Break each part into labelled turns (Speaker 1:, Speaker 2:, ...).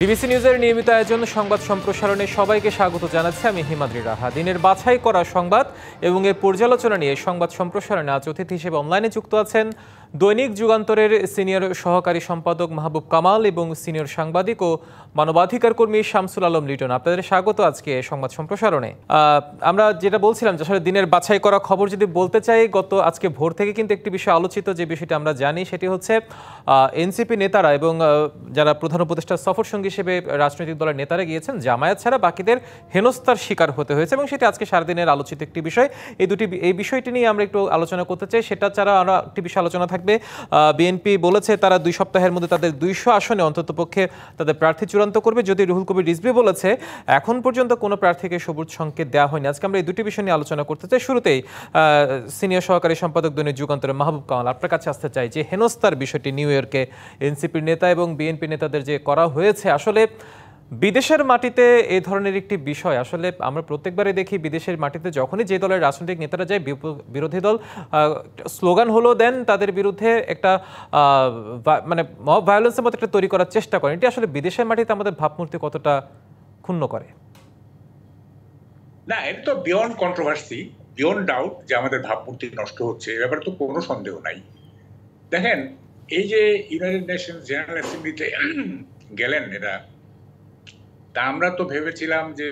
Speaker 1: BBC নিউজের নিয়মিত আয়োজন সংবাদ সম্প্রসারণে সবাইকে স্বাগত জানাচ্ছি আমি হিমাদ্রি রাহা। দিনের বাছাই করা সংবাদ এবং এর পর্যালোচনা নিয়ে সংবাদ সম্প্রসারণে আজ অতিথি হিসেবে অনলাইনে যুক্ত আছেন দৈনিক যুগান্তরের সিনিয়র সহকারী সম্পাদক মাহবুব কামাল এবং সিনিয়র সাংবাদিক ও মানবাধিকার কর্মী শামসুল আলম লিটন। আপনাদের স্বাগত আজকে সংবাদ সম্প্রসারণে। আমরা যেটা বলছিলাম যে আসলে দিনের বাছাই করা খবর যদি বলতে চাই, আজকে ভোর থেকে কিন্তু একটি বিষয় আলোচিত, যে বিষয়টি আমরা জানি সেটি হচ্ছে এনসিপি নেতারা এবং যারা প্রধান উপদেষ্টা সফর সঙ্গী হিসেবে রাজনৈতিক দলের নেতারা গিয়েছেন, জামায়াত ছাড়া বাকিদের হেনস্থার শিকার হতে হয়েছে এবং সেটি আজকে সারাদিনের আলোচিত একটি বিষয়। এই বিষয়টি নিয়ে আমরা একটু আলোচনা করতে চাই। সেটা ছাড়া আমরা একটি বিষয় আলোচনা থাকবে। বিএনপি বলেছে তারা 2 সপ্তাহের মধ্যে তাদের 200 আসনে অন্ততপক্ষে তাদের প্রার্থী চূড়ান্ত করবে, যদি রুহুল কবির রিজভী বলেছে এখন পর্যন্ত কোনো প্রার্থীকে সবুজ সংকেত দেওয়া হয়নি। আজকে আমরা এই দুটি বিষয় নিয়ে আলোচনা করতে চাই। শুরুতেই সিনিয়র সহকারী সম্পাদক দৈনিক যুগান্তরের মাহবুব কামাল, আপনার কাছে আসতে চাই যে হেনস্থার বিষয়টি নিউ ইয়র্কে এনসিপির নেতা এবং বিএনপি নেতাদের যে করা হয়েছে, আসলে বিদেশের মাটিতে এই ধরনের একটি বিষয় আসলে আমরা প্রত্যেকবারই দেখি। বিদেশের মাটিতে যখনই যে দলের রাজনৈতিক নেতারা যায়, বিরোধী দল স্লোগান হলো দেন তাদের বিরুদ্ধে একটা মানে মব ভায়োলেন্সের মতো একটা তৈরি করার চেষ্টা করেন। এটি আসলে বিদেশের মাটিতে আমাদের ভাবমূর্তি কতটা ক্ষুণ্ণ করে?
Speaker 2: না, এটা তো বিয়ন্ড কন্ট্রোভার্সি, বিয়ন্ড ডাউট যে আমাদের ভাবমূর্তি নষ্ট হচ্ছে, এ ব্যাপারে তো কোনো সন্দেহ নাই। দেখেন, এই যে ইউনাইটেড নেশনস জেনারেল অ্যাসেম্বলিতে গেলেন এরা, তা আমরা তো ভেবেছিলাম যে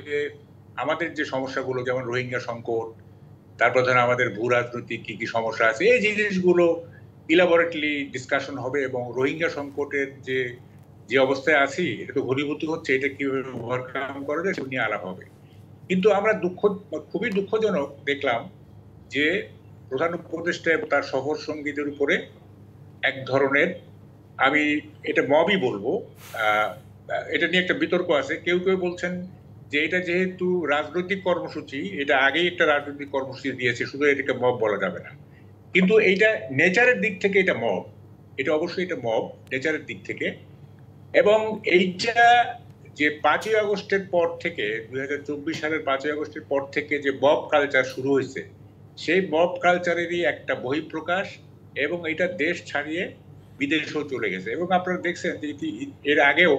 Speaker 2: আমাদের যে সমস্যাগুলো, যেমন রোহিঙ্গা সংকট, তারপর ধরেন আমাদের ভূ রাজনৈতিক কি কি সমস্যা আছে, এই জিনিসগুলো ইলাবোরেটলি ডিসকাশন হবে এবং রোহিঙ্গা সংকটের যে অবস্থায় আছি, এটা তো ঘনীভূত হচ্ছে, এটা কিভাবে ওভারকাম করা যায় সে নিয়ে আলাপ হবে। কিন্তু আমরা খুবই দুঃখজনক দেখলাম যে প্রধান উপদেষ্টা এবং তার সফর সঙ্গীদের উপরে এক ধরনের, আমি এটা মবই বলবো, এটা নিয়ে একটা বিতর্ক আছে। কেউ কেউ বলছেন যে এটা যেহেতু রাজনৈতিক কর্মসূচি, এটা আগেই একটা রাজনৈতিক কর্মসূচি দিয়েছে, শুধু এটাকে মব বলা যাবে না। কিন্তু এইটা নেচারের দিক থেকে এটা মব, এটা অবশ্যই এটা মব নেচারের দিক থেকে। এবং এইটা যে 5ই আগস্টের পর থেকে, 2024 সালের 5ই আগস্টের পর থেকে যে মব কালচার শুরু হয়েছে, সেই মব কালচারেরই একটা বহিঃপ্রকাশ, এবং এটা দেশ ছাড়িয়ে বিদেশেও চলে গেছে। এবং আপনারা দেখছেন যে এর আগেও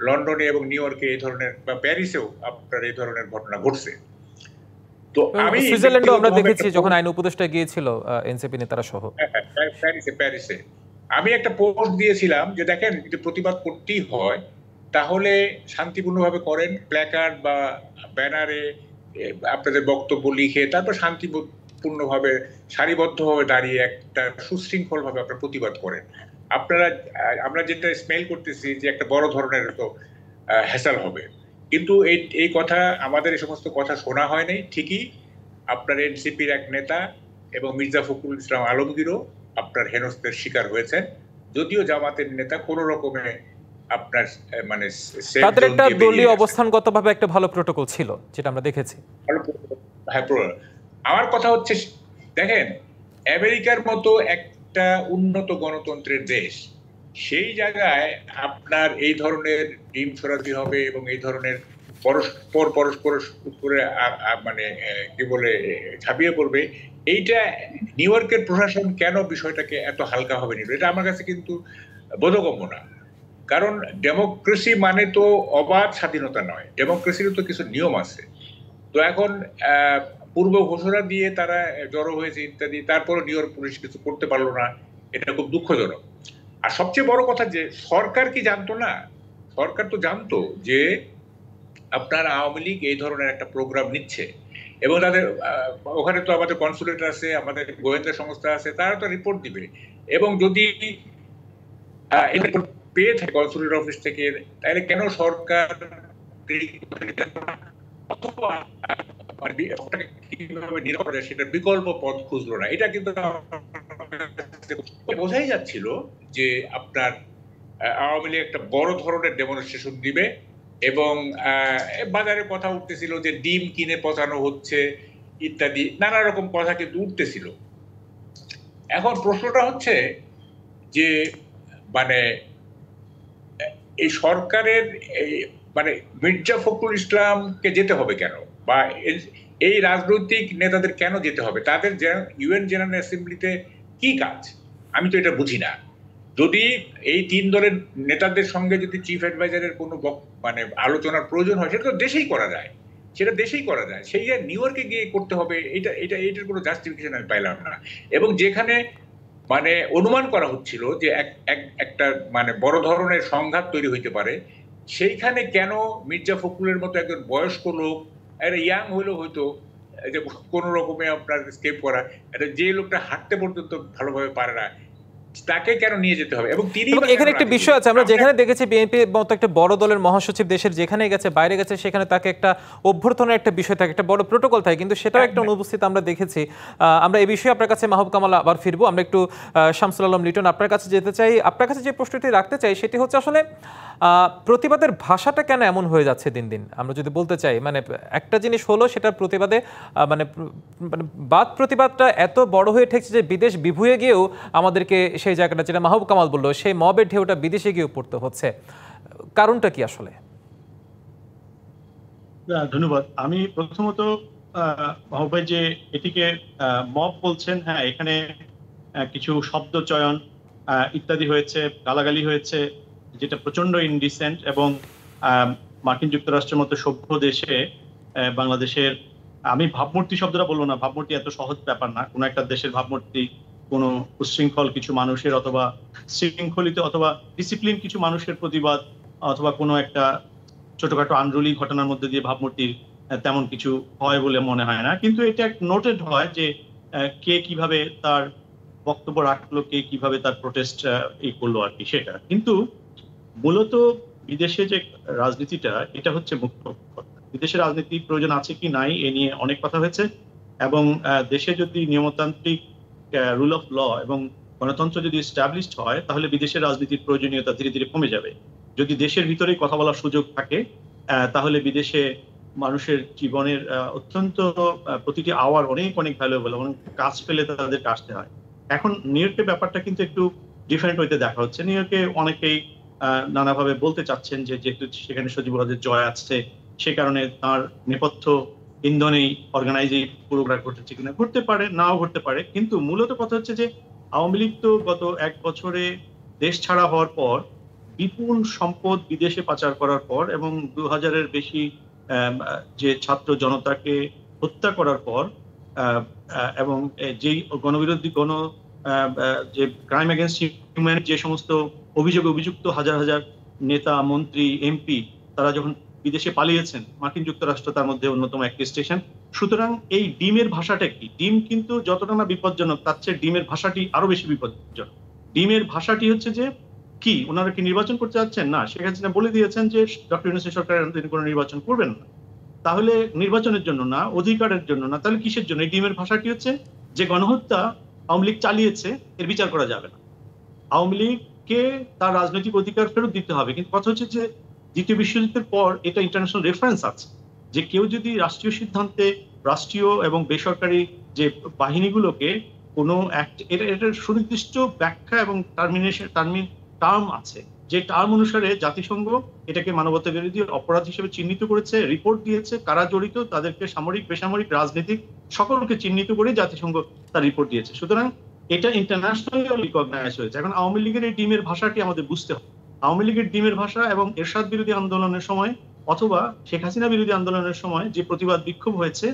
Speaker 2: লন্ডনে এবং নিউ ইয়র্কে এই ধরনের, বা প্যারিসেও আপনার এই ধরনের ঘটনা ঘটছে। তো আমি
Speaker 1: সুইজারল্যান্ডেও আমরা দেখেছি যখন আইন উপদেষ্টা গিয়েছিল এনসিপি নেতারা সহ।
Speaker 2: প্যারিসে আমি একটা পোস্ট দিয়েছিলাম যে দেখেন, যদি প্রতিবাদ করতেই হয় তাহলে শান্তিপূর্ণভাবে করেন, প্ল্যাকার্ড বা ব্যানারে আপনাদের বক্তব্য লিখে তারপর শান্তিপূর্ণভাবে সারিবদ্ধভাবে দাঁড়িয়ে একটা সুশৃঙ্খলভাবে আপনারা প্রতিবাদ করেন। আমরা যেটা স্মেল করতেছি যে একটা বড় ধরনের তো হ্যাসাল হবে, কিন্তু এই কথা, আমাদের এই সমস্ত কথা শোনা হয়নি। ঠিকই আপনার এনসিপির এক নেতা এবং মির্জা ফখরুল ইসলাম আলমগীরও আপনার হেনস্থার শিকার হয়েছেন, যদিও জামাতের নেতা কোন রকমে আপনার মানে
Speaker 1: তাদের একটা দলীয় অবস্থানগতভাবে একটা ভালো প্রোটোকল ছিল, যেটা আমরা দেখেছি।
Speaker 2: আমার কথা হচ্ছে, দেখেন, আমেরিকার মতো একটা উন্নত গণতন্ত্রের দেশ, সেই জায়গায় আপনার এই ধরনের ডিম ছড়াছড়ি হবে এবং এই ধরনের পরস্পর উপরে মানে কি বলে ঝাঁপিয়ে পড়বে, এইটা নিউ ইয়র্কের প্রশাসন কেন বিষয়টাকে এত হালকাভাবে নিল, এটা আমার কাছে কিন্তু বোধগম্য না। কারণ ডেমোক্রেসি মানে তো অবাধ স্বাধীনতা নয়, ডেমোক্রেসিরও তো কিছু নিয়ম আছে। তো এখন পূর্ব ঘোষণা দিয়ে তারা জড়ো হয়েছে ইত্যাদি, তারপরে নিউ ইয়র্ক পুলিশ কিছু করতে পারলো না, এটা খুব দুঃখজনক। আর সবচেয়ে বড় কথা যে সরকার কি জানতো না? সরকার তো জানতো যে আপনার আওয়ামী লীগ এই ধরনের একটা প্রোগ্রাম নিচ্ছে, এবং তাদের ওখানে তো আমাদের কনসুলেট আছে, আমাদের গোয়েন্দা সংস্থা আছে, তারা তো রিপোর্ট দিবে। এবং যদি পেয়ে থাকে কনসুলেট অফিস থেকে, তাহলে কেন সরকার সেটা বিকল্প পথ খুঁজলো না? এটা কিন্তু বোঝাই যাচ্ছিল যে আপনার আওয়ামী লীগ একটা বড় ধরনের ডেমনস্ট্রেশন দিবে, এবং বাজারে কথা উঠতেছিল যে ডিম কিনে পচানো হচ্ছে ইত্যাদি, নানা রকম কথা কিন্তু উঠতেছিল। এখন প্রশ্নটা হচ্ছে যে মানে এই সরকারের মানে মির্জা ফখরুল ইসলামকে যেতে হবে কেন, বা এই রাজনৈতিক নেতাদের কেন যেতে হবে? তাদের ইউএন জেনারেল অ্যাসেম্বলিতে কি কাজ? আমি তো এটা বুঝি না। যদি এই 3 দলের নেতাদের সঙ্গে যদি চিফ অ্যাডভাইজারের কোনো মানে আলোচনার প্রয়োজন হয়, সেটা তো দেশেই করা যায়, সেই যে নিউ ইয়র্কে গিয়ে করতে হবে, এটার কোনো জাস্টিফিকেশন আমি পাইলাম না। এবং যেখানে মানে অনুমান করা হচ্ছিল যে একটা মানে বড় ধরনের সংঘাত তৈরি হইতে পারে, সেইখানে কেন মির্জা ফখরুলের মতো একজন বয়স্ক লোক, একটা ইয়াং হইলেও হয়তো যে কোনো রকমে আপনার স্কেপ করা, এটা যে লোকটা হাঁটতে পর্যন্ত ভালোভাবে পারে না, তাকে কেন নিয়ে যেতে হবে? এবং তিনি
Speaker 1: এখানে একটা বিষয় আছে, আমরা যেখানে দেখেছি বিএনপি মতো একটা বড় দলের মহাসচিব দেশের যেখানে গেছে, বাইরে গেছে, সেখানে তাকে একটা অভ্যর্থনার একটা বিষয় থাকে, একটা বড় প্রোটোকল থাকে, কিন্তু সেটাও একটা অনুপস্থিত আমরা দেখেছি। আমরা এই বিষয়ে আপনার কাছে মাহবুব কামাল আবার ফিরবো। আমরা একটু শামসুল আলম লিটন আপনার কাছে যেতে চাই। আপনার কাছে যে প্রশ্নটি রাখতে চাই সেটি হচ্ছে আসলে প্রতিবাদের ভাষাটা কেন এমন হয়ে যাচ্ছে দিন দিন, আমরা যদি বলতে চাই। মানে একটা জিনিস হলো সেটার প্রতিবাদে মানে বাদ প্রতিবাদটা এত বড় হয়ে ঠেকছে যে বিদেশ বিভুঁয়ে গিয়েও আমাদেরকে সেই জায়গাটা, যেটা মাহবুব কামাল বললো, সেই মবের ঢেউটা বিদেশে গিয়েও পড়তে হচ্ছে। কারণটা কি আসলে?
Speaker 3: ধন্যবাদ। আমি প্রথমত মাহবুব ভাই যে এটিকে মব বলছেন, হ্যাঁ, এখানে কিছু শব্দ চয়ন ইত্যাদি হয়েছে, গালাগালি হয়েছে, যেটা প্রচন্ড ইনডিসেন্ট। এবং মার্কিন যুক্তরাষ্ট্রের মতো সভ্য দেশে বাংলাদেশের, আমি ভাবমূর্তি শব্দটা বলবো না, ভাবমূর্তি এত সহজ ব্যাপার না। কোনো একটা দেশের ভাবমূর্তি কোনো উচ্ছৃঙ্খল কিছু মানুষের অথবা শৃঙ্খলিত অথবা ডিসিপ্লিন কিছু মানুষের প্রতিবাদ, অথবা কোনো একটা ছোটখাটো আনরুলি ঘটনার মধ্যে দিয়ে ভাবমূর্তির তেমন কিছু হয় বলে মনে হয় না। কিন্তু এটা নোটেড হয় যে কে কিভাবে তার বক্তব্য রাখলো, কে কিভাবে তার প্রোটেস্ট করলো আর কি, সেটা। কিন্তু মূলত বিদেশে যে রাজনীতিটা, এটা হচ্ছে মুখ্য কথা। বিদেশে রাজনীতি প্রয়োজন আছে কি নাই এ নিয়ে অনেক কথা হয়েছে। এবং দেশে যদি নিয়মতান্ত্রিক রুল অফ ল এবং গণতন্ত্র যদি এস্টাবলিশড হয়, তাহলে বিদেশের রাজনীতির প্রয়োজনীয়তা ধীরে ধীরে কমে যাবে। যদি দেশের ভিতরেই কথা বলার সুযোগ থাকে, তাহলে বিদেশে মানুষের জীবনের অত্যন্ত প্রতিটি আওয়ার অনেক অনেক ভ্যালুয়েবল, এবং কাজ পেলে তাদেরকে আসতে হয়। এখন নিউ ইয়র্কের ব্যাপারটা কিন্তু একটু ডিফারেন্ট হইতে দেখা হচ্ছে। নিউ ইয়র্কে অনেকেই নানাভাবে বলতে চাচ্ছেন যে যেহেতু সেখানে সজীব ওয়াজেদ জয় আসছে, সে কারণে তার নেপথ্য ইন্ধনেই অর্গানাইজিং পুরোগ্রাম ঘটেছে কিনা, ঘটতে পারে, নাও ঘটতে পারে। কিন্তু মূলত কথা হচ্ছে যে আওয়ামী লীগ তো গত 1 বছরে দেশ ছাড়া হওয়ার পর, বিপুল সম্পদ বিদেশে পাচার করার পর, এবং 2000-এর বেশি যে ছাত্র জনতাকে হত্যা করার পর, এবং যেই গণবিরোধী যে ক্রাইম এগেনস্ট হিউম্যানিটি, যে সমস্ত অভিযোগে অভিযুক্ত হাজার হাজার নেতা, মন্ত্রী, এমপি, তারা যখন বিদেশে পালিয়েছেন, মার্কিন যুক্তরাষ্ট্র তার মধ্যে অন্যতম একটি স্টেশন। সুতরাং এই ডিমের ভাষাটা কি? ডিম কিন্তু যতটা না বিপজ্জনক, তার চেয়ে ডিমের ভাষাটি আরো বেশি বিপজ্জনক। ডিমের ভাষাটি হচ্ছে যে কি, ওনারা কি নির্বাচন করতে যাচ্ছেন? না, শেখ হাসিনা বলে দিয়েছেন যে ডক্টর ইউনূসের সরকার তিনি কোনো নির্বাচন করবেন না। তাহলে নির্বাচনের জন্য না, অধিকারের জন্য না, তাহলে কিসের জন্য? এই ডিমের ভাষাটি হচ্ছে যে গণহত্যা আওয়ামী লীগ চালিয়েছে, এর বিচার করা যাবে না, আওয়ামী লীগকে তার রাজনৈতিক অধিকার ফেরত দিতে হবে। কিন্তু কথা হচ্ছে যে দ্বিতীয় বিশ্বযুদ্ধের পর এটা ইন্টারন্যাশনাল রেফারেন্স আছে যে কেউ যদি রাষ্ট্রীয় সিদ্ধান্তে রাষ্ট্রীয় এবং বেসরকারি যে বাহিনীগুলোকে কোনো এটার সুনির্দিষ্ট ব্যাখ্যা এবং টার্ম আছে, যে টার্ম অনুসারে জাতিসংঘ এটাকে মানবতা বিরোধী অপরাধ হিসেবে চিহ্নিত করেছে, রিপোর্ট দিয়েছে, কারা জড়িত তাদেরকে সামরিক, বেসামরিক, রাজনৈতিক সকলকে চিহ্নিত করে জাতিসংঘ তার রিপোর্ট দিয়েছে। সুতরাং এটা ইন্টারন্যাশনালি রিকগনাইজ হয়েছে। এখন আওয়ামী লীগের এই ডিমের ভাষাটি আমাদের বুঝতে হবে। আওয়ামী লীগের ডিমের ভাষা এবং এরশাদ বিরোধী আন্দোলনের সময় অথবা শেখ হাসিনা বিরোধী আন্দোলনের সময় যে প্রতিবাদ বিক্ষোভ হয়েছে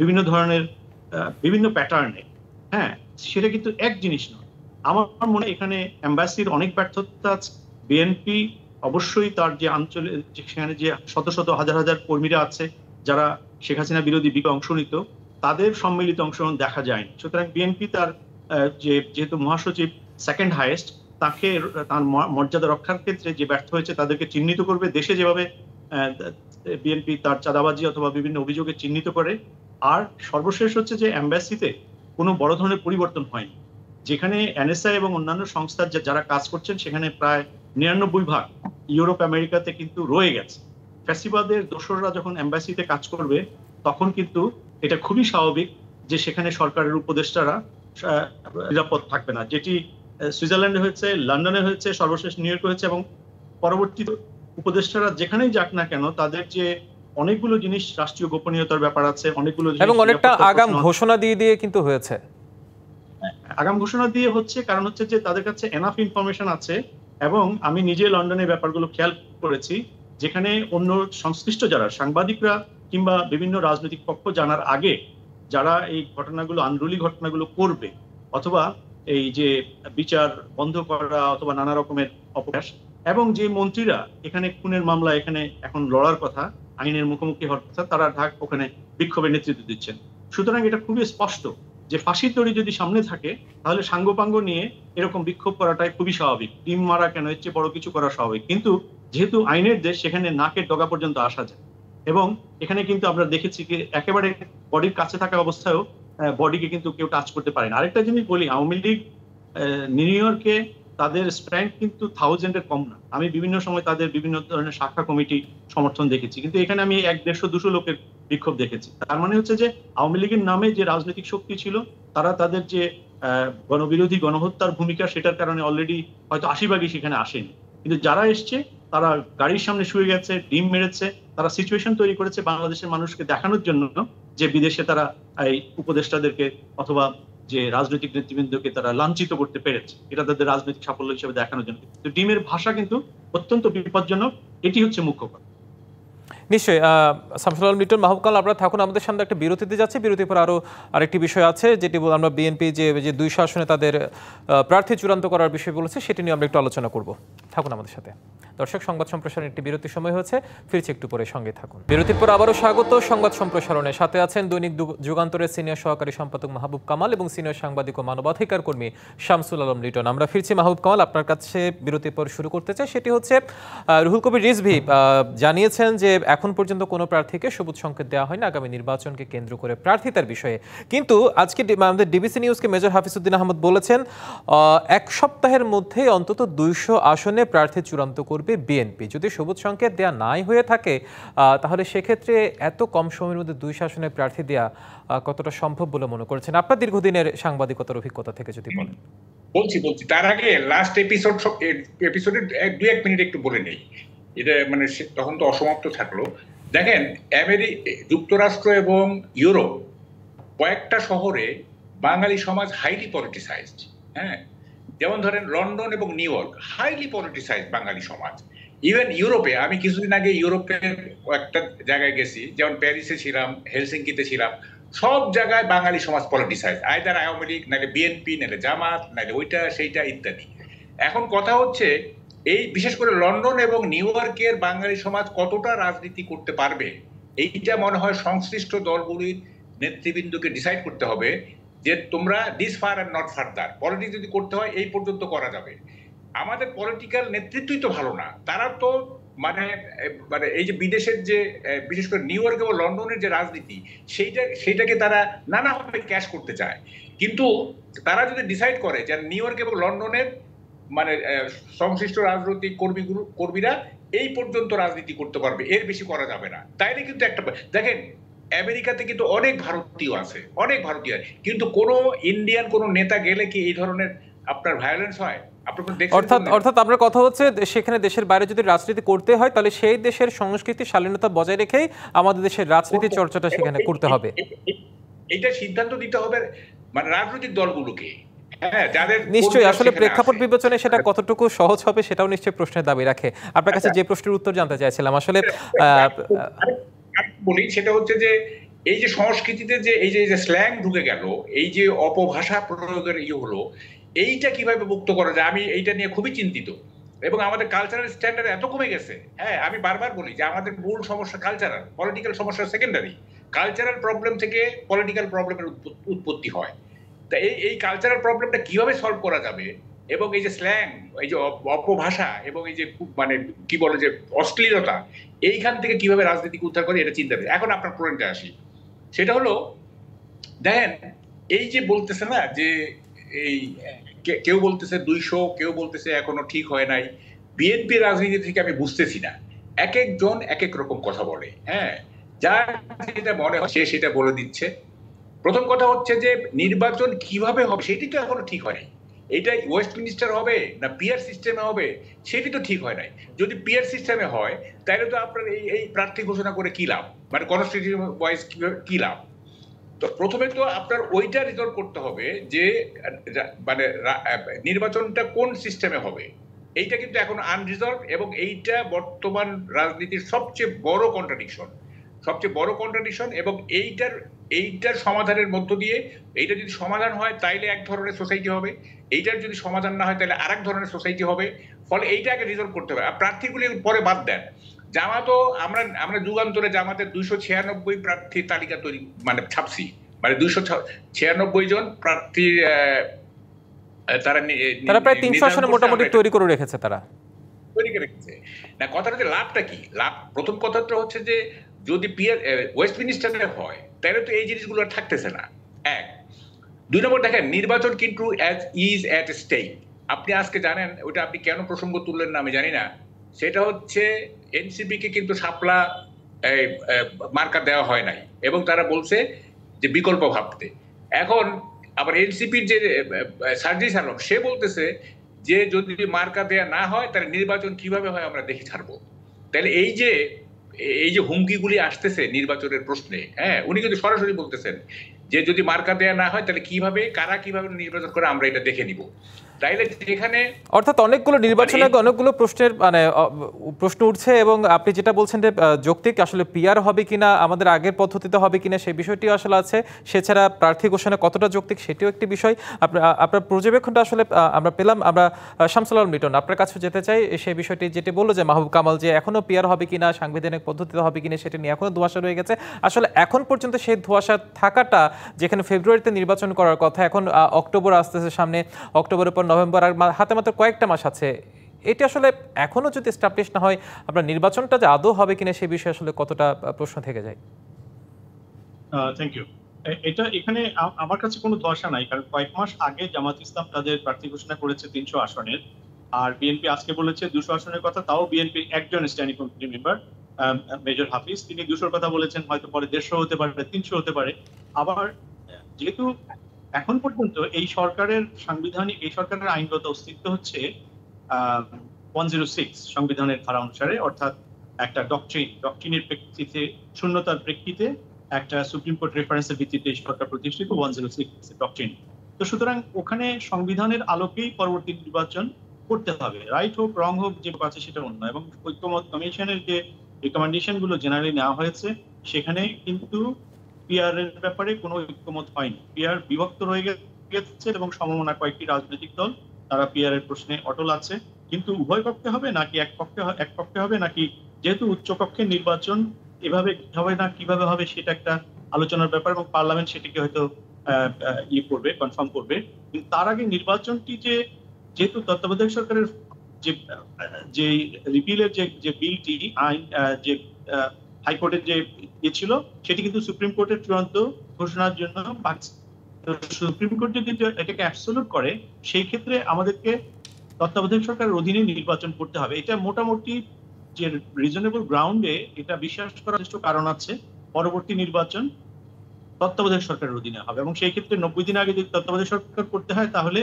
Speaker 3: বিভিন্ন ধরনের বিভিন্ন প্যাটার্নে, হ্যাঁ, সেটা কিন্তু এক জিনিস নয়। আমার মনে হয় এখানে এম্বাসির অনেক ব্যর্থতা আছে। বিএনপি অবশ্যই তার যে অঞ্চলে, সেখানে যে শত শত হাজার হাজার কর্মীরা আছে যারা শেখ হাসিনা বিরোধী বিক্ষোভে অংশ নিত, তাদের সম্মিলিত অংশগ্রহণ দেখা যায়নি। সুতরাং বিএনপি তার যেহেতু মহাসচিব সেকেন্ড হাইয়েস্ট, তাকে তার মর্যাদা রক্ষার ক্ষেত্রে যে ব্যর্থ হয়েছে তাদেরকে চিহ্নিত করবে। দেশে যেভাবে বিএনপি তার চাঁদাবাজি অথবা বিভিন্ন অভিযোগে চিহ্নিত করে। আর সর্বশেষ হচ্ছে যে এম্বাসিতে কোনো বড় ধরনের পরিবর্তন হয়নি। যেখানে এনএসআই এবং অন্যান্য সংস্থার যারা কাজ করছেন, সেখানে প্রায় 99% ইউরোপ আমেরিকাতে কিন্তু রয়ে গেছে। ফ্যাসিবাদের দোসররা যখন এম্বাসিতে কাজ করবে, তখন কিন্তু এটা খুবই স্বাভাবিক যে সেখানে সরকারের উপদেষ্টারা নিরাপদ থাকবে না। যেটি সুইজারল্যান্ডে হয়েছে, লন্ডনে হয়েছে, সর্বশেষ নিউ ইয়র্কে হয়েছে, এবং পরবর্তী উপদেষ্টারা যেখানেই যাক না কেন, তাদের যে অনেকগুলো জিনিস রাষ্ট্রীয় গোপনীয়তার ব্যাপার আছে, অনেকগুলো
Speaker 1: এবং অনেকটা আগাম ঘোষণা দিয়ে দিয়ে কিন্তু হয়েছে।
Speaker 3: আগাম ঘোষণা দিয়ে হচ্ছে, কারণ হচ্ছে যে তাদের কাছে এনাফ ইনফরমেশন আছে। এবং আমি নিজে লন্ডনের ব্যাপারগুলো খেয়াল করেছি, যেখানে অন্য সংশ্লিষ্ট যারা সাংবাদিকরা কিংবা বিভিন্ন রাজনৈতিক পক্ষ জানার আগে যারা এই ঘটনাগুলো, আনরুলি ঘটনাগুলো করবে অথবা এই যে বিচার বন্ধ করা অথবা নানা রকমের অপপ্রয়াস, এবং যে মন্ত্রীরা এখানে খুনের মামলা এখানে এখন লড়ার কথা, আইনের মুখোমুখি হওয়ার কথা, তারা ওখানে বিক্ষোভের নেতৃত্ব দিচ্ছেন। সুতরাং এটা খুবই স্পষ্ট যে ফাঁসির দড়ি যদি সামনে থাকে তাহলে সাঙ্গপাঙ্গ নিয়ে এরকম বিক্ষোভ করাটাই খুবই স্বাভাবিক। ডিম মারা কেন, এর চেয়ে বড় কিছু করা স্বাভাবিক। কিন্তু যেহেতু আইনের দেশ, সেখানে নাকের ডগা পর্যন্ত আসা যায়। এবং এখানে কিন্তু আমরা দেখেছি যে একেবারে বডির কাছে থাকা অবস্থায়ও বডিকে কিন্তু কেউ টাচ করতে পারে না। আরেকটা জিনিস বলি, আওয়ামী লীগ নিউ ইয়র্কে তাদের স্ট্রেংথ কিন্তু 1000-এর কম না। আমি বিভিন্ন সময় তাদের বিভিন্ন ধরনের শাখা কমিটি সমর্থন দেখেছি, কিন্তু এখানে আমি 100-150 লোকের বিক্ষোভ দেখেছি। তার মানে হচ্ছে যে আওয়ামী লীগের নামে যে রাজনৈতিক শক্তি ছিল, তারা তাদের যে গণবিরোধী গণহত্যার ভূমিকা, সেটার কারণে অলরেডি হয়তো 80 ভাগই সেখানে আসেনি। কিন্তু যারা এসছে তারা গাড়ির সামনে শুয়ে গেছে, ডিম মেরেছে, তারা সিচুয়েশন তৈরি করেছে বাংলাদেশের মানুষকে দেখানোর জন্য যে বিদেশে তারা এই উপদেষ্টাদেরকে অথবা যে রাজনৈতিক নেতৃবৃন্দকে তারা লাঞ্ছিত করতে পেরেছে, এটা তাদের রাজনৈতিক সাফল্য হিসেবে দেখানোর জন্য। তো ডিমের ভাষা কিন্তু অত্যন্ত বিপজ্জনক, এটি হচ্ছে মুখ্য কথা।
Speaker 1: নিশ্চয়ই। শামসুল আলম লিটন, মাহবুব কামাল, আপনারা থাকুন, আমাদের সামনে একটা বিরতিতে যাচ্ছে। বিরতির পর আরও আরেকটি বিষয় আছে, যেটি আমরা বিএনপি যে 2 আসনে তাদের প্রার্থী চূড়ান্ত করার বিষয় বলেছে, সেটি নিয়ে আমরা একটু আলোচনা করব। থাকুন আমাদের সাথে। দর্শক, সংবাদ সম্প্রসারণের একটি বিরতির সময় হয়েছে, ফিরছি একটু পরে, সঙ্গে থাকুন। বিরতির পর আবারও স্বাগত সংবাদ সম্প্রসারণে। সাথে আছেন দৈনিক যুগান্তরের সিনিয়র সহকারী সম্পাদক মাহবুব কামাল এবং সিনিয়র সাংবাদিক ও মানবাধিকার কর্মী শামসুল আলম লিটন। আমরা ফিরছি। মাহবুব কামাল, আপনার কাছে বিরতির পর শুরু করতে চাই, সেটি হচ্ছে রুহুল কবির রিজভী জানিয়েছেন যে এখন পর্যন্ত কোনো প্রার্থীকে সবুজ সংকেত দেওয়া হয়নি আগামী নির্বাচনকে কেন্দ্র করে প্রার্থিতার বিষয়ে। কিন্তু আজকে আমাদের ডিবিসি নিউজকে মেজর হাফিজউদ্দিন আহমদ বলেছেন 1 সপ্তাহের মধ্যে অন্তত 200 আসনে প্রার্থী চূড়ান্ত করবে বিএনপি। যদি সবুজ সংকেত দেওয়া নাই হয়ে থাকে তাহলে সেক্ষেত্রে এত কম সময়ের মধ্যে 200 আসনে প্রার্থী দেওয়া কতটা সম্ভব বলে মনে করছেন? আপনার দীর্ঘদিনের সাংবাদিকতার অভিজ্ঞতা থেকে যদি বলেন।
Speaker 2: বলছি তার আগে লাস্ট এপিসোডে 2-1 মিনিট একটু বলে নেই, এটা মানে তখন তো অসমাপ্ত থাকলো। দেখেন, যুক্তরাষ্ট্র এবং ইউরোপ কয়েকটা শহরে বাঙালি সমাজ হাইলি পলিটিসাইজড। হ্যাঁ, যেমন ধরেন লন্ডন এবং নিউ ইয়র্ক, হাইলি পলিটিসাইজড বাঙালি সমাজ। ইভেন ইউরোপে, আমি কিছুদিন আগে ইউরোপের কয়েকটা জায়গায় গেছি, যেমন প্যারিসে ছিলাম, হেলসিঙ্কিতে ছিলাম, সব জায়গায় বাঙালি সমাজ পলিটিসাইজ, আইদার আওয়ামী লীগ, নাইলে বিএনপি, নাইলে জামাত, নাইলে ওইটা সেইটা ইত্যাদি। এখন কথা হচ্ছে এই বিশেষ করে লন্ডন এবং নিউ ইয়র্কের বাঙালি সমাজ কতটা রাজনীতি করতে পারবে, এইটা মনে হয় সংশ্লিষ্ট দলগুলির নেতৃবৃন্দকে ডিসাইড করতে হবে যে তোমরা this fur and not further. Politics যদি করতে হয় এই পর্যন্ত করা যাবে। আমাদের পলিটিক্যাল নেতৃত্বই তো ভালো না, তারা তো মানে এই যে বিদেশের যে বিশেষ করে নিউ ইয়র্ক এবং লন্ডনের যে রাজনীতি, সেইটাকে তারা নানাভাবে ক্যাশ করতে চায়। কিন্তু তারা যদি ডিসাইড করে যে নিউ ইয়র্ক এবং লন্ডনের মানে সংশ্লিষ্ট রাজনৈতিক কর্মীরা এই পর্যন্ত রাজনীতি করতে পারবে, এর বেশি করা যাবে না, তাইলে কিন্তু একটা দেখেন আমেরিকাতে কিন্তু অনেক ভারতীয় আছে, অনেক ভারতীয়, কিন্তু কোনো ইন্ডিয়ান কোনো নেতা গেলে কি এই ধরনের আপনার ভায়োলেন্স হয়?
Speaker 1: অর্থাৎ আপনার কথা হচ্ছে সেখানে দেশের বাইরে যদি রাজনীতি করতে হয় তাহলে সেই দেশের সংস্কৃতি শালীনতা বজায় রেখেই আমাদের দেশের রাজনীতি চর্চাটা সেখানে করতে হবে।
Speaker 2: এটা সিদ্ধান্ত দিতে হবে মানে রাজনৈতিক দলগুলোকে।
Speaker 1: নিশ্চয়ই, আসলে প্রেক্ষাপট বিবেচনায় সেটা কতটুকু সহজ হবে সেটাও নিশ্চয়ই প্রশ্নের দাবি রাখে। আপনার কাছে যে প্রশ্নের উত্তর জানতে চাইছিলাম আসলে
Speaker 2: বলি, সেটা হচ্ছে যে এই যে সংস্কৃতিতে যে এই যে স্ল্যাং ঢুকে গেল, এই যে অপভাষা প্রয়োগের হলো, এইটা কিভাবে মুক্ত করা যায়, আমি এইটা নিয়ে খুবই চিন্তিত। এবং আমাদের কালচারাল স্ট্যান্ডার্ড এত কমে গেছে। হ্যাঁ, আমি বারবার বলি যে আমাদের মূল সমস্যা কালচারাল, পলিটিক্যাল সমস্যা সেকেন্ডারি। কালচারাল প্রবলেম থেকে পলিটিক্যাল প্রবলেমের উৎপত্তি হয়। তা এই কালচারাল প্রবলেমটা কিভাবে সলভ করা যাবে, এবং এই যে স্ল্যাং, এই যে অপভাষা এবং এই যে মানে কি বলে যে অশ্লীলতা, এইখান থেকে কিভাবে রাজনীতিকে উদ্ধার করে, এটা চিন্তা করি। এখন আপনার পয়েন্টে আসি, সেটা হলো দেখেন এই যে বলতেছে না যে এই কেউ বলতেছে 200, কেউ বলতেছে এখনো ঠিক হয় নাই। বিএনপি রাজনীতি থেকে আমি বুঝতেছি না, এক একজন এক এক রকম কথা বলে। হ্যাঁ, যার যেটা মনে হয় সে সেটা বলে দিচ্ছে। প্রথম কথা হচ্ছে যে নির্বাচন কিভাবে হবে সেটি তো এখনো ঠিক হয় নাই। এটা ওয়েস্টমিনিস্টার হবে না পিয়ার সিস্টেমে হবে সেটি তো ঠিক হয় নাই। যদি পিয়ার সিস্টেমে হয় তাহলে তো আপনার এই প্রার্থী ঘোষণা করে কি লাভ, মানে কনস্টিটিউশন ওয়াইজ কি লাভ? তো প্রথমে তো আপনার ওইটা রিজলভ করতে হবে যে মানে নির্বাচনটা কোন সিস্টেমে হবে, এইটা কিন্তু এখন আনরিজলভ, এবং এইটা বর্তমান রাজনীতির সবচেয়ে বড় কন্ট্রাডিকশন। এবং এইটার সমাধানের মধ্য দিয়ে, এইটা যদি সমাধান হয় তাইলে এক ধরনের সোসাইটি হবে, এইটার যদি সমাধান না হয় তাহলে আরেক ধরনের সোসাইটি হবে। ফলে এইটাকে রিজলভ করতে হবে। আর প্রার্থীগুলি পরে বাদ দেন, জামাতও আমরা যুগান্তরে জামাতের 296 প্রার্থী তালিকা তৈরি মানে ছাপছি, মানে 296 জন প্রার্থী
Speaker 1: তারা প্রায় 300 আসনে মোটামুটি তৈরি করে রেখেছে
Speaker 2: না। কথাটা যে লাভটা কি, প্রথম কথাটা হচ্ছে যে যদি ওয়েস্টমিনিস্টারে হয় তাহলে তো এই জিনিসগুলো আর থাকতেছে না, এক। 2 নম্বর দেখেন, নির্বাচন কিন্তু ইজ এট স্টেক। আপনি আজকে জানেন, ওইটা আপনি কেন প্রসঙ্গ তুললেন না আমি জানি না, সেটা হচ্ছে এনসিপি কে কিন্তু শাপলা মার্কা দেওয়া হয় নাই, এবং তারা বলছে যে বিকল্প ভাবতে। এখন আবার এনসিপির যে সার্জিস আলম, সে বলতেছে যে যদি মার্কা দেয়া না হয় তাহলে নির্বাচন কিভাবে হয় আমরা দেখে ছাড়বো। তাহলে এই যে হুমকিগুলি আসতেছে নির্বাচনের প্রশ্নে, হ্যাঁ, উনি কিন্তু সরাসরি বলতেছেন যে যদি মার্কা দেয়া না হয় তাহলে কারা কিভাবে নির্বাচন করে আমরা এটা দেখে নিব। তাইলে যেখানে
Speaker 1: অর্থাৎ অনেকগুলো নির্বাচনে অনেকগুলো প্রশ্নের প্রশ্ন উঠছে, এবং আপনি যেটা বলছেন যে যৌক্তিক আসলে পিআর হবে কিনা, আমাদের আগের পদ্ধতিতে হবে কিনা, সেই বিষয়টি আসলে আছে। সেছাড়া প্রার্থী ঘোষণা কতটা যৌক্তিক সেটিও একটি বিষয়। আপনার পর্যবেক্ষণটা আসলে আমরা পেলাম। আমরা শামসুল আলম লিটন আপনার কাছে যেতে চাই সেই বিষয়টি, যেটি বললো যে মাহবুব কামাল, যে এখনো পিআর হবে কিনা, সাংবিধানিক পদ্ধতিতে হবে কিনা, সেটা নিয়ে এখনো ধোঁয়াশা রয়ে গেছে। আসলে এখন পর্যন্ত সেই ধোঁয়াশা থাকাটা, যেখানে ফেব্রুয়ারিতে নির্বাচন করার কথা, এখন অক্টোবর আসতেছে সামনে, অক্টোবরের পর নভেম্বর, আর হাতে মাত্র কয়েকটা মাস আছে, এটি আসলে এখনো যদি এস্টাবলিশ না হয়, আপনার নির্বাচনটা যে আদৌ হবে কিনা সে বিষয়ে আসলে কতটা প্রশ্ন থেকে যায়?
Speaker 3: Thank you. এটা এখানে আমার কাছে কোনো ধোঁয়াশা নাই, কারণ কয়েক মাস আগে জামাত ইসলাম তাদের প্রার্থী ঘোষণা করেছে 300 আসনের, আর বিএনপি আজকে বলেছে 200 আসনের কথা। তাও বিএনপি একজন স্ট্যান্ডিং কমিটি মেম্বার মেজর হাফিজ, তিনি 200-র কথা বলেছেন, হয়তো পরে 150 হতে পারে, 300 হতে পারে। আবার যেহেতু এখন পর্যন্ত এই সরকারের আইনগত অস্তিত্ব হচ্ছে 106 সংবিধানের ধারা অনুসারে, অর্থাৎ একটা ডকট্রিনের প্রেক্ষিতে, শূন্যতার প্রেক্ষিতে একটা সুপ্রিম কোর্ট রেফারেন্সের ভিত্তিতে এই সরকার প্রতিষ্ঠিত 106 ডকট্রিন। তো সুতরাং ওখানে সংবিধানের আলোকেই পরবর্তী নির্বাচন করতে হবে, রাইট হোক রং হোক, যে আছে সেটা অন্য। এবং ঐক্যমত কমিশনের যে রিকমেন্ডেশন গুলো জেনারেলি নেওয়া হয়েছে, সেখানে কিন্তু পিআর এর ব্যাপারে কোনো ঐক্যমত হয়নি। পিআর বিভক্ত রয়ে গেছে, এবং সমমনা কয়েকটি রাজনৈতিক দল তারা পিআর এর প্রশ্নে অটল আছে। কিন্তু উভয় পক্ষে হবে নাকি এক পক্ষে হবে, নাকি যেহেতু উচ্চকক্ষের নির্বাচন এভাবে হবে না কিভাবে হবে সেটা একটা আলোচনার ব্যাপার, এবং পার্লামেন্ট সেটিকে হয়তো কনফার্ম করবে। কিন্তু তার আগে নির্বাচনটি যেহেতু তত্ত্বাবধায়ক সরকারের যে রিপিলের যে বিলটি, আইন যে হাইকোর্টের যে ছিল, সেটি কিন্তু সুপ্রিম কোর্টের চূড়ান্ত ঘোষণার জন্য সুপ্রিম কোর্ট যদি এটাকে অ্যাবসলিউট করে, সেই ক্ষেত্রে আমাদেরকে তত্ত্বাবধায়ক সরকারের অধীনে নির্বাচন করতে হবে। এটা মোটামুটি যে রিজনেবল গ্রাউন্ডে এটা বিশ্বাস করার যথেষ্ট কারণ আছে। পরবর্তী নির্বাচন তত্ত্বাবধায়ক সরকারের অধীনে হবে, এবং সেই ক্ষেত্রে 90 দিন আগে যদি তত্ত্বাবধায়ক সরকার করতে হয়, তাহলে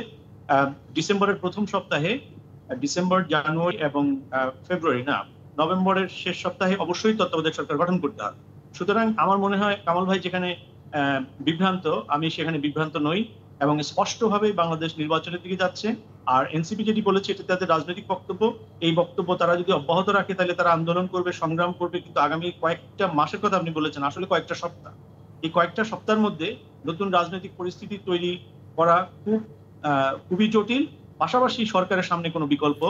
Speaker 3: ডিসেম্বরের প্রথম সপ্তাহে, ডিসেম্বর, জানুয়ারি এবং ফেব্রুয়ারি না, নভেম্বরের শেষ সপ্তাহে অবশ্যই তত্ত্বাবধায়ক সরকার গঠন করতে হবে। সুতরাং আমার মনে হয় কামাল ভাই যেখানে বিভ্রান্ত, আমি সেখানে বিভ্রান্ত নই, এবং স্পষ্টভাবে বাংলাদেশ নির্বাচনের দিকে যাচ্ছে। আর এনসিপি যেটি বলেছে, এটি তাদের রাজনৈতিক বক্তব্য। এই বক্তব্য তারা যদি অব্যাহত রাখে, তাহলে তারা আন্দোলন করবে, সংগ্রাম করবে, কিন্তু আগামী কয়েকটা মাসের কথা আপনি বলেছেন, আসলে কয়েকটা সপ্তাহ, এই কয়েকটা সপ্তাহের মধ্যে নতুন রাজনৈতিক পরিস্থিতি তৈরি করা খুবই জটিল। পাশাপাশি সরকারের সামনে কোনো বিকল্প,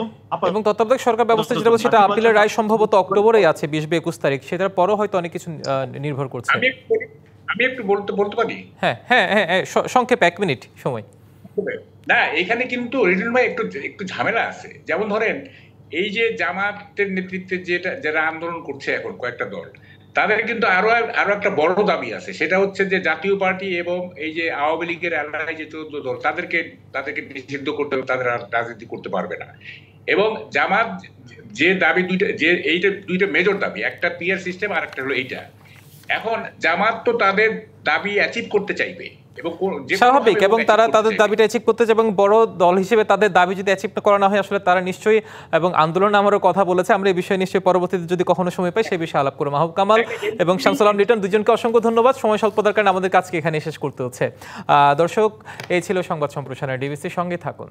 Speaker 1: এবং তত্ত্বাবধায়ক সরকার ব্যবস্থা যেটা বলছে, সেটা আপিলের রায় সম্ভবত অক্টোবরেই আছে, 20 বা 21 তারিখ, সেটার পরও হয়তো অনেক কিছু নির্ভর করছে।
Speaker 2: আমি একটু বলতে পারি?
Speaker 1: হ্যাঁ হ্যাঁ হ্যাঁ, সংক্ষেপে 1 মিনিট সময়।
Speaker 2: না, এখানে কিন্তু রিটন ভাই একটু ঝামেলা আছে। যেমন ধরেন, এই যে জামাতের নেতৃত্বে যারা আন্দোলন করছে এখন কয়েকটা দল, তাদের কিন্তু আরো একটা বড় দাবি আছে, সেটা হচ্ছে যে জাতীয় পার্টি এবং এই যে আওয়ামী লীগের এলাকায় যে 14 দল, তাদেরকে নিষিদ্ধ করতে হবে, তাদের রাজনীতি করতে পারবে না। এবং জামাত যে দাবি দুইটা মেজর দাবি, একটা পিআর সিস্টেম আর একটা হলো এইটা। এখন জামাত তো তাদের দাবি অ্যাচিভ করতে চাইবে, এবং
Speaker 1: স্বাভাবিক, এবং তারা তাদের দাবিটা অ্যাচিভ করতে চায় এবং বড় দল হিসেবে তাদের দাবি যদি অ্যাচিভ করা না হয় আসলে তারা নিশ্চয়ই, এবং আন্দোলন আমারও কথা বলেছে, আমরা এই বিষয়ে নিশ্চয়ই পরবর্তীতে যদি কখনো সময় পাই সেই বিষয়ে আলাপ করব। মাহবুব কামাল এবং শামসুল আলম লিটন, দুজনকে অসংখ্য ধন্যবাদ। সময় স্বল্পতার কারণে আমাদের কাজকে এখানে শেষ করতে হচ্ছে। দর্শক, এই ছিল সংবাদ সম্প্রসারণের ডিবিসির সঙ্গে থাকুন।